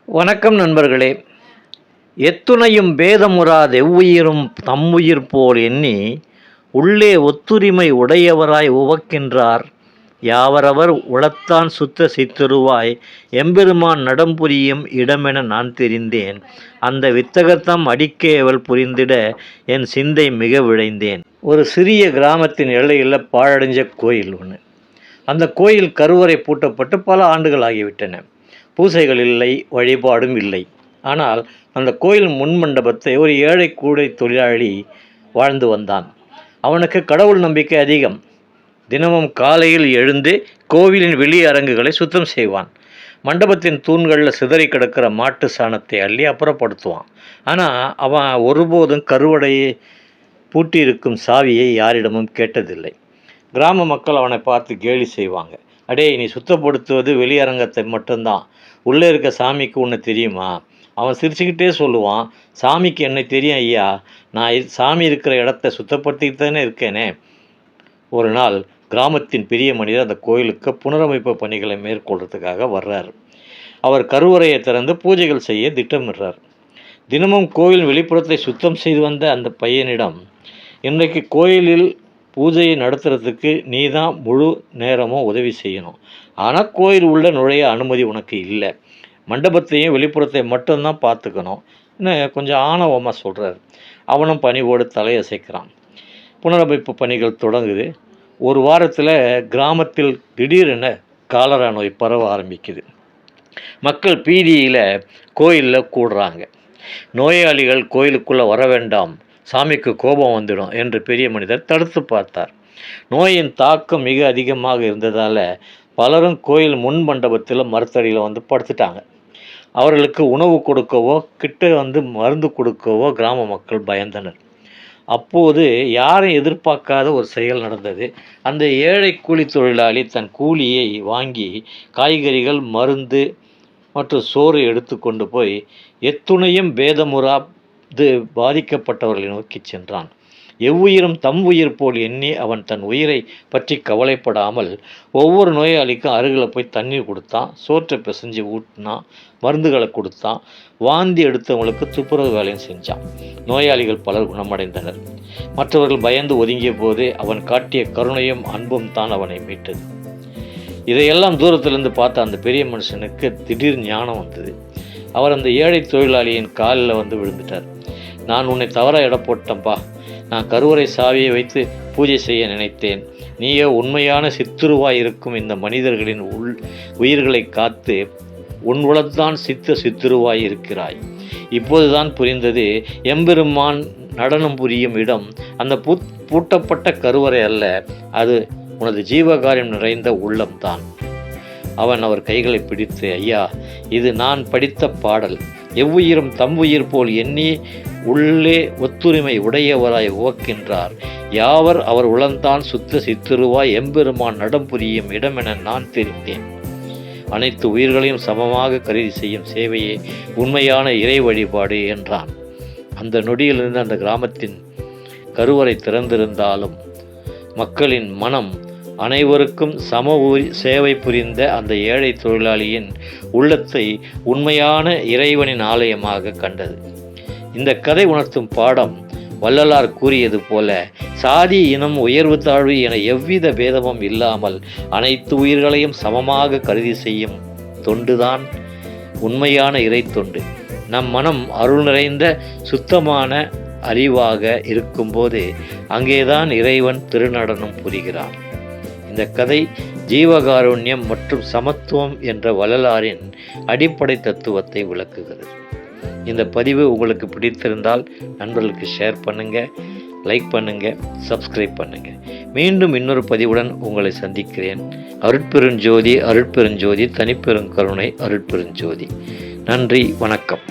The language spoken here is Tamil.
வணக்கம் நண்பர்களே. எத்துணையும் பேதமுறாது எவ்வுயிரும் தம்முயிர் போல் எண்ணி உள்ளே ஒத்துரிமை உடையவராய் உவக்கின்றார் யாவரவர் உளத்தான் சுத்த சித்தருவாய் எம்பெருமான் நடம்புரியும் இடமென நான் தெரிந்தேன். அந்த வித்தகத்தம் அடிக்கேவல் புரிந்திட என் சிந்தை மிக விழைந்தேன். ஒரு சிறிய கிராமத்தின் எல்லையில் பாழடைஞ்ச கோயில் ஒன்று. அந்த கோயில் கருவறை பூட்டப்பட்டு பல ஆண்டுகள் ஆகிவிட்டன. பூசைகள் இல்லை, வழிபாடும் இல்லை. ஆனால் அந்த கோயில் முன்மண்டபத்தை ஒரு ஏழை கூடை தொழிலாளி வாழ்ந்து வந்தான். அவனுக்கு கடவுள் நம்பிக்கை அதிகம். தினமும் காலையில் எழுந்து கோவிலின் வெளி அரங்குகளை சுத்தம் செய்வான். மண்டபத்தின் தூண்களில் சிதறி கிடக்கிற மாட்டு சாணத்தை அள்ளி அப்புறப்படுத்துவான். ஆனால் அவன் ஒருபோதும் கருவடையை பூட்டியிருக்கும் சாவியை யாரிடமும் கேட்டதில்லை. கிராம மக்கள் அவனை பார்த்து கேலி செய்வாங்க. அடே, நீ சுத்தப்படுத்துவது வெளியரங்கத்தை மட்டும்தான், உள்ளே இருக்க சாமிக்கு ஒன்று தெரியுமா? அவன் சிரிச்சுக்கிட்டே சொல்லுவான், சாமிக்கு என்னை தெரியும் ஐயா, நான் சாமி இருக்கிற இடத்த சுத்தப்படுத்திக்கிட்டு தானே இருக்கேனே. ஒரு நாள் கிராமத்தின் பெரிய மனிதர் அந்த கோயிலுக்கு புனரமைப்பு பணிகளை மேற்கொள்றதுக்காக வர்றார். அவர் கருவறையை திறந்து பூஜைகள் செய்ய திட்டமிடுறார். தினமும் கோயில் வெளிப்புறத்தை சுத்தம் செய்து வந்த அந்த பையனிடம், இன்றைக்கு கோயிலில் பூஜையை நடத்துறதுக்கு நீ தான் முழு நேரமும் உதவி செய்யணும். ஆனால் கோயில் உள்ள நுழைய அனுமதி உனக்கு இல்லை. மண்டபத்தையும் வெளிப்புறத்தை மட்டும்தான் பார்த்துக்கணும். கொஞ்சம் ஆணவமாக சொல்கிறார். அவனும் பணிவோடு தலையசைக்கிறான். புனரமைப்பு பணிகள் தொடங்குது. ஒரு வாரத்தில் கிராமத்தில் திடீரென காலரா நோய் பரவ ஆரம்பிக்குது. மக்கள் பீதியில் கோயிலில் கூடுறாங்க. நோயாளிகள் கோயிலுக்குள்ளே வர வேண்டாம், சாமிக்கு கோபம் வந்துடும் என்று பெரிய மனிதர் தடுத்து பார்த்தார். நோயின் தாக்கம் மிக அதிகமாக இருந்ததால் பலரும் கோயில் முன் மண்டபத்தில் மரத்தடியில் வந்து படுத்துட்டாங்க. அவர்களுக்கு உணவு கொடுக்கவோ கிட்ட வந்து மருந்து கொடுக்கவோ கிராம மக்கள் பயந்தனர். அப்போது யாரும் எதிர்பார்க்காத ஒரு செயல் நடந்தது. அந்த ஏழை கூலி தொழிலாளி தன் கூலியை வாங்கி காய்கறிகள், மருந்து மற்றும் சோறு எடுத்து கொண்டு போய் எத்துணையும் பேதமுறா பாதிக்கப்பட்டவர்களை நோக்கி சென்றான். எவ்வுயிரும் தம் உயிர் போல் எண்ணி அவன் தன் உயிரை பற்றி கவலைப்படாமல் ஒவ்வொரு நோயாளிக்கும் அருகில் போய் தண்ணீர் கொடுத்தான், சோற்றை பிசைஞ்சு ஊட்டினான், மருந்துகளை கொடுத்தான், வாந்தி எடுத்தவங்களுக்கு துப்புரவு வேலையும் செஞ்சான். நோயாளிகள் பலர் குணமடைந்தனர். மற்றவர்கள் பயந்து ஒதுங்கிய போது அவன் காட்டிய கருணையும் அன்பும் தான் அவனை மீட்டது. இதையெல்லாம் தூரத்திலிருந்து பார்த்த அந்த பெரிய மனுஷனுக்கு திடீர் ஞானம் வந்தது. அவர் அந்த ஏழை தொழிலாளியின் காலில் வந்து விழுந்துட்டார். நான் உன்னை தவற எடை போட்டேன்பா. நான் கருவறை சாவியை வைத்து பூஜை செய்ய நினைத்தேன். நீயோ உண்மையான சித்துருவாய் இருக்கும் இந்த மனிதர்களின் உயிர்களை காத்து உன் உளத்தான் சித்துருவாய் இருக்கிறாய். இப்போதுதான் புரிந்தது, எம்பெருமான் நடனம் புரியும் இடம் அந்த பூட்டப்பட்ட கருவறை அல்ல, அது உனது ஜீவகாரியம் நிறைந்த உள்ளம்தான். அவன் அவர் கைகளை பிடித்து, ஐயா, இது நான் படித்த பாடல். எவ்வுயிரும் தம் உயிர் போல் எண்ணி உள்ளே ஒத்துரிமை உடையவராய் உவக்கின்றார் யாவர் அவர் உளந்தான் சுத்த சித்திருவாய் எம்பெருமான் நடம் புரியும் இடமென நான் தெரிந்தேன். அனைத்து உயிர்களையும் சமமாக கருதி செய்யும் சேவையே உண்மையான இறை வழிபாடு என்றான். அந்த நொடியிலிருந்து அந்த கிராமத்தின் கருவறை திறந்திருந்தாலும் மக்களின் மனம் அனைவருக்கும் சம சேவை புரிந்த அந்த ஏழை தொழிலாளியின் உள்ளத்தை உண்மையான இறைவனின் ஆலயமாக கண்டது. இந்த கதை உணர்த்தும் பாடம் வள்ளலார் கூறியது போல, சாதி, இனம், உயர்வு, தாழ்வு என எவ்வித பேதமும் இல்லாமல் அனைத்து உயிர்களையும் சமமாக கருதி செய்யும் தொண்டுதான் உண்மையான இறை தொண்டு. நம் மனம் அருள் நிறைந்த சுத்தமான அறிவாக இருக்கும்போது அங்கேதான் இறைவன் திருநடனம் புரிகிறான். இந்த கதை ஜீவகாருண்யம் மற்றும் சமத்துவம் என்ற வள்ளலாரின் அடிப்படை தத்துவத்தை விளக்குகிறது. இந்த பதிவு உங்களுக்கு பிடித்திருந்தால் நண்பர்களுக்கு ஷேர் பண்ணுங்கள், லைக் பண்ணுங்கள், சப்ஸ்கிரைப் பண்ணுங்கள். மீண்டும் இன்னொரு பதிவுடன் உங்களை சந்திக்கிறேன். அருட்பெருஞ்சோதி, அருட்பெருஞ்சோதி, தனிப்பெருங்கருணை, அருட்பெருஞ்சோதி. நன்றி, வணக்கம்.